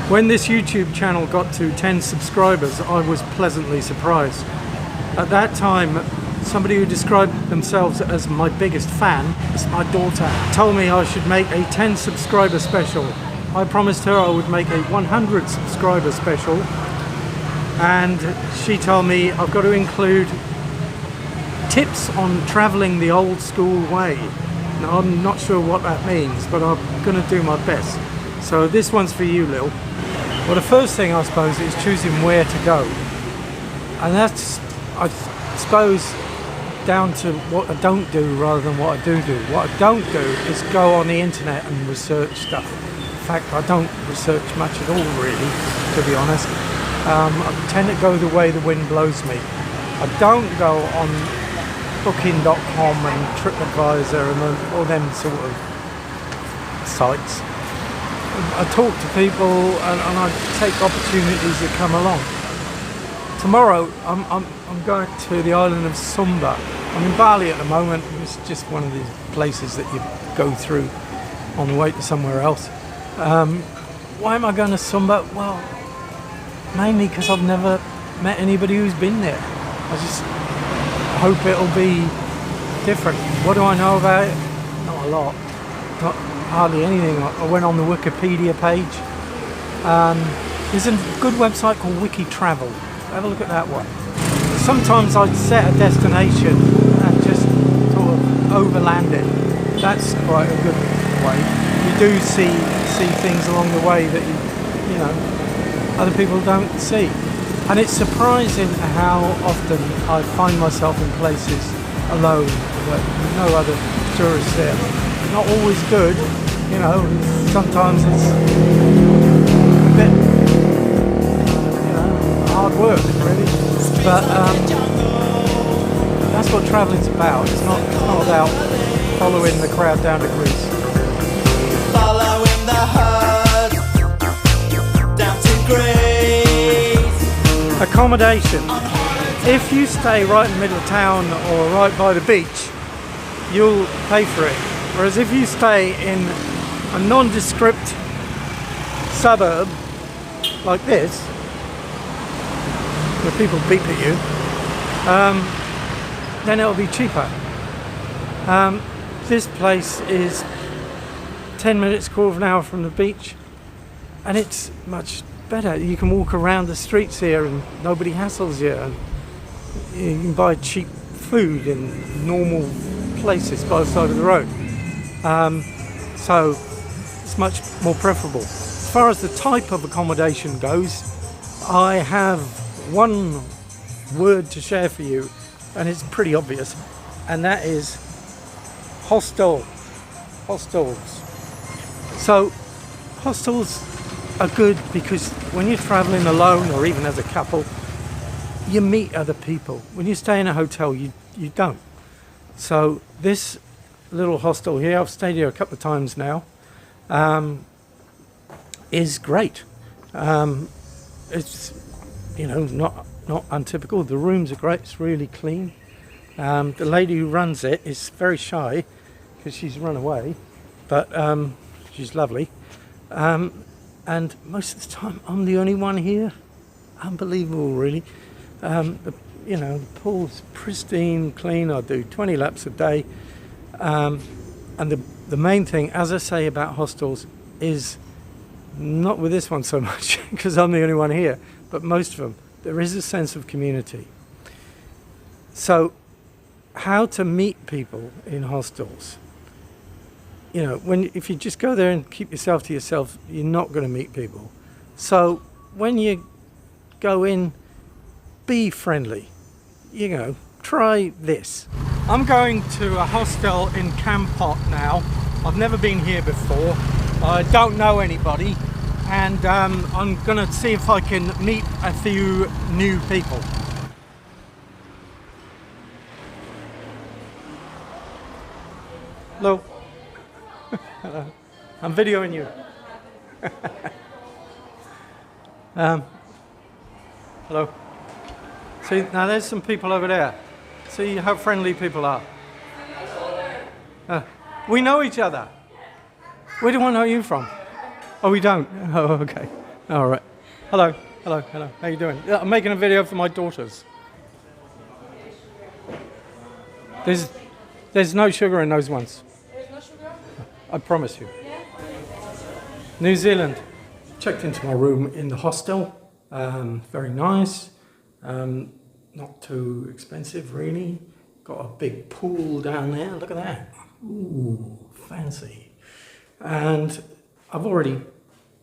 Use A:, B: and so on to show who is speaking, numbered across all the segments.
A: When this YouTube channel got to 10 subscribers, I was pleasantly surprised. At that time, somebody who described themselves as my biggest fan, as my daughter, told me I should make a 10 subscriber special. I promised her I would make a 100 subscriber special, and she told me I've got to include tips on travelling the old school way. Now, I'm not sure what that means, but I'm going to do my best. So this one's for you, Lil. Well, the first thing, I suppose, is choosing where to go. And that's, I suppose, down to what I don't do rather than what I do do. What I don't do is go on the internet and research stuff. In fact, I don't research much at all, really, to be honest. I tend to go the way the wind blows me. I don't go on Booking.com and TripAdvisor and all them sort of sites. I talk to people and I take opportunities that come along. Tomorrow I'm going to the island of Sumba. I'm in Bali at the moment. It's just one of these places that you go through on the way to somewhere else. Why am I going to Sumba? Well, mainly because I've never met anybody who's been there. I just hope it'll be different. What do I know about it? Not a lot. Not hardly anything. I went on the Wikipedia page. There's a good website called Wiki Travel. Have a look at that one. Sometimes I'd set a destination and just sort of overland it. That's quite a good way. You do see things along the way that you know other people don't see. And it's surprising how often I find myself in places alone with no other tourists there. Not always good, you know, sometimes it's a bit, you know, hard work really, but that's what travelling's about. It's not about following the crowd down to Greece.
B: Following the herd down to Greece.
A: Accommodation. If you stay right in the middle of town or right by the beach, you'll pay for it. Whereas if you stay in a nondescript suburb like this, where people beep at you, then it'll be cheaper. This place is 10 minutes, quarter of an hour from the beach, and it's much better. You can walk around the streets here and nobody hassles you, and you can buy cheap food in normal places by the side of the road. So it's much more preferable. As far as the type of accommodation goes, I have one word to share for you, and it's pretty obvious, and that is hostels. So hostels are good because when you're traveling alone or even as a couple, you meet other people. When you stay in a hotel, you don't. So this little hostel here, I've stayed here a couple of times now, is great. It's, you know, not untypical. The rooms are great. It's really clean. The lady who runs it is very shy because she's run away, but she's lovely. And most of the time, I'm the only one here. Unbelievable, really. You know, the pool's pristine, clean. I do 20 laps a day. And the main thing, as I say about hostels, is not with this one so much, because I'm the only one here, but most of them, there is a sense of community. So, how to meet people in hostels? You know, if you just go there and keep yourself to yourself, you're not going to meet people. So, when you go in, be friendly. You know, try this. I'm going to a hostel in Kampot now. I've never been here before. I don't know anybody, and I'm going to see if I can meet a few new people. Hello. Hello. I'm videoing you. Hello. See, now there's some people over there. See how friendly people are. We know each other. Where do I know you from? Oh, we don't? Oh, okay. All right. Hello. Hello. Hello. How you doing? Yeah, I'm making a video for my daughters. There's no sugar in those ones.
C: There's no sugar?
A: I promise you.
C: Yeah.
A: New Zealand. Checked into my room in the hostel. Very nice. Not too expensive, really. Got a big pool down there. Look at that. Ooh, fancy. And I've already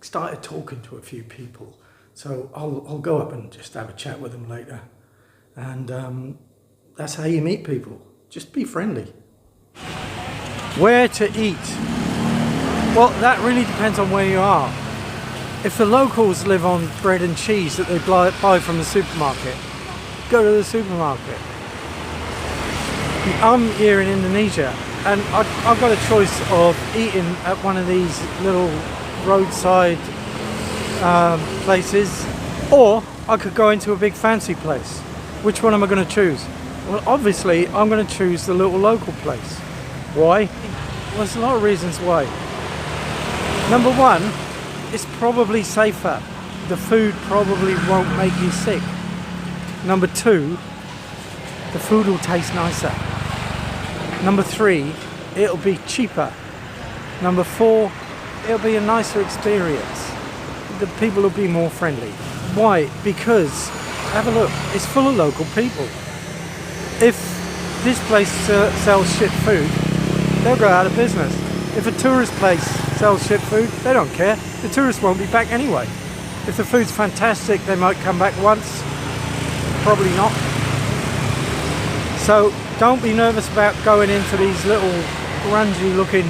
A: started talking to a few people. So I'll go up and just have a chat with them later. And that's how you meet people. Just be friendly. Where to eat? Well, that really depends on where you are. If the locals live on bread and cheese that they buy from the supermarket, go to the supermarket. I'm here in Indonesia and I've got a choice of eating at one of these little roadside places, or I could go into a big fancy place. Which one am I going to choose? Well, obviously I'm going to choose the little local place. Why? Well, there's a lot of reasons why. Number one, it's probably safer. The food probably won't make you sick. Number two, the food will taste nicer. Number three, it'll be cheaper. Number four, it'll be a nicer experience. The people will be more friendly. Why? Because, have a look, it's full of local people. If this place sells shit food, they'll go out of business. If a tourist place sells shit food, they don't care. The tourists won't be back anyway. If the food's fantastic, they might come back once. Probably not. So don't be nervous about going into these little grungy looking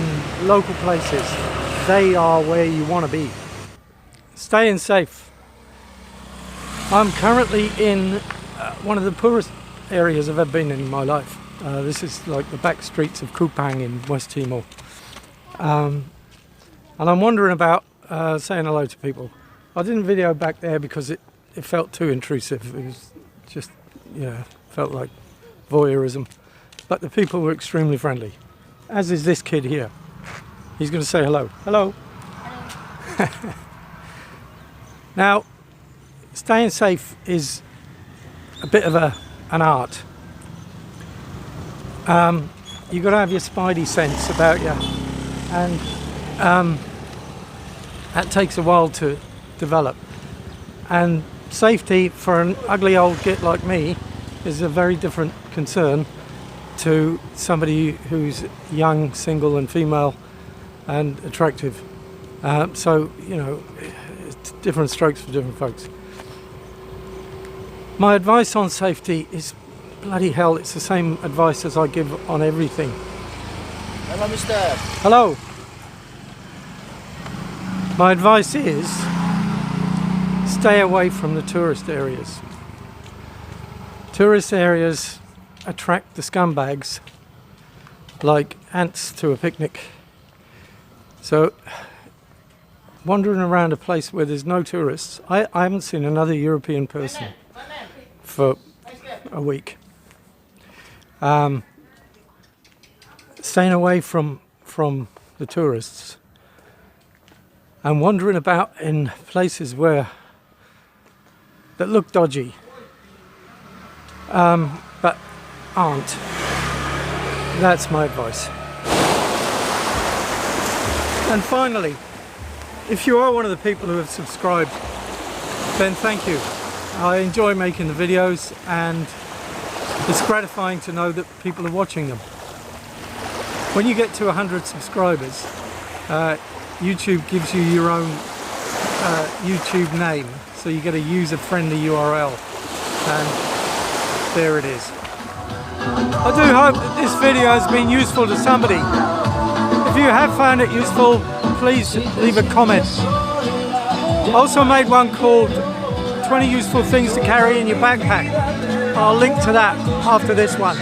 A: local places. They are where you want to be. Staying safe. I'm currently in one of the poorest areas I've ever been in my life. This is like the back streets of Kupang in West Timor. And I'm wondering about saying hello to people. I didn't video back there because it felt too intrusive. It was just, felt like voyeurism. But the people were extremely friendly, as is this kid here. He's going to say hello. Hello. Hello. Now, staying safe is a bit of an art. You've got to have your spidey sense about you, and that takes a while to develop. And safety for an ugly old git like me is a very different concern to somebody who's young, single and female and attractive. So, it's different strokes for different folks. My advice on safety is, bloody hell, it's the same advice as I give on everything.
D: Hello, mister.
A: Hello. My advice is, stay away from the tourist areas. Tourist areas attract the scumbags like ants to a picnic. So, wandering around a place where there's no tourists, I haven't seen another European person for a week. Staying away from the tourists and wandering about in places that look dodgy, but aren't. That's my advice. And finally, if you are one of the people who have subscribed, then thank you. I enjoy making the videos and it's gratifying to know that people are watching them. When you get to 100 subscribers, YouTube gives you your own YouTube name, so you get a user-friendly URL, and there it is. I do hope that this video has been useful to somebody. If you have found it useful, please leave a comment. I also made one called 20 Useful Things to Carry in Your Backpack. I'll link to that after this one.